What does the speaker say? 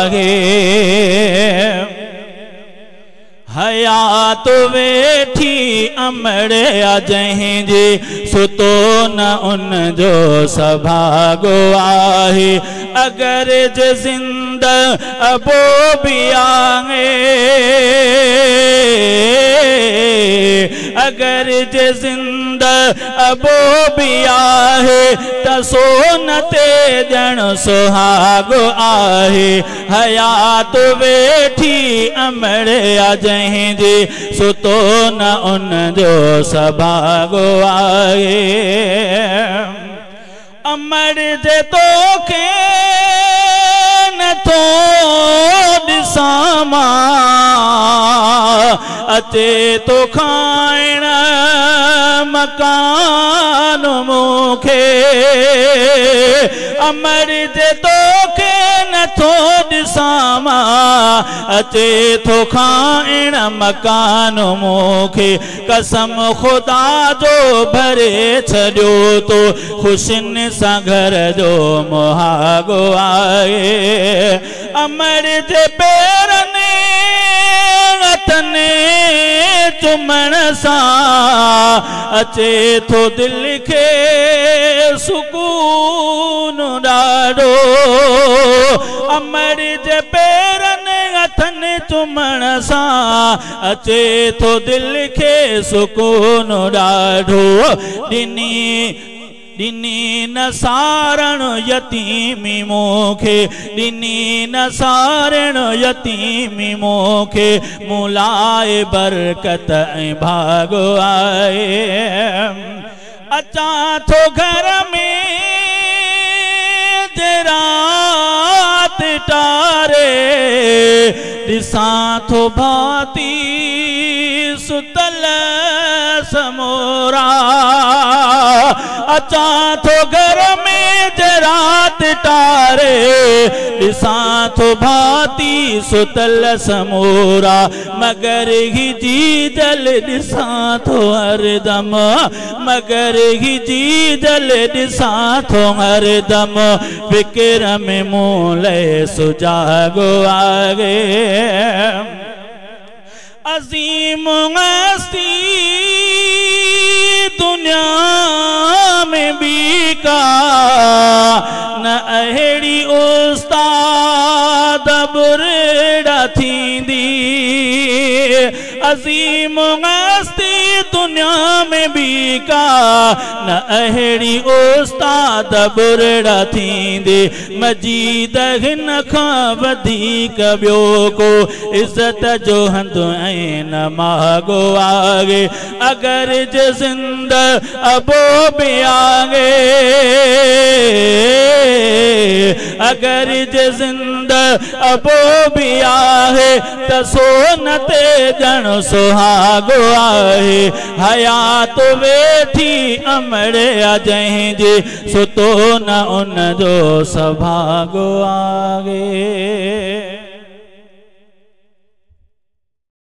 आहे हयात वेठी अमड़े जंहिंजे सुतो न उन जो सभागो आहे अगर जे जिंदा अबो भी आए अगर जे जिंदा अबो भी आहे त सोनते जण सुहागो आहे हयात वेठी अमड़े जंहिंजे सुतो न उन जो सभागो आहे अमर जे तोखे नथो ॾिसां मां अचे तो खाइण मकान मूंखे अमर जे तोखे नथो ॾिसां मां अचे तो खाइण मकान मूंखे कसम खुदा जो भरे छॾियो तो ख़ुशियुनि सां घर जो मुहागो आहे अमर जे पेरनि हथनि चुमण सां अचे तो दिल खे सुकून ॾाढो अमर जे पेरनि हथनि चुमण सां अचे तो दिल खे सुकून ॾाढो दिनी न सारण यतीमी मूंखे दिनी न सारण यतीमी मूंखे मुलाए बरकत ऐं भागो आहे अचां थो घर में रात टारे ॾिसां थो भाती सुतल समोरा अचां थो घर में रात टारे ॾिसां थो भाती सुतल समोरा मगर ही जी जल ॾिसां थो हरदम मगर ही जी जल ॾिसां थो हरदम फिक्र में मूं लय सुजागो आहे अज़ीम हस्ती दुनिया में भी का न अहिड़ी उस्ताद बुरड़ा थींदी अज़ीम हस्ती दुनिया में भी का न अहिड़ी उस्ताद बुरड़ा थींदी मजीद हिन खां वधीक ॿियो को इज़त जो हंधु ऐं न मागो आहे अगर जे जिंदा अबो भी आगे अगर जे जिंदा अबो भी आहे त सोनते जण सुहागो आहे हयात वेठी अमड़े जंहिंजे सुतो न उन जो सभागो आहे।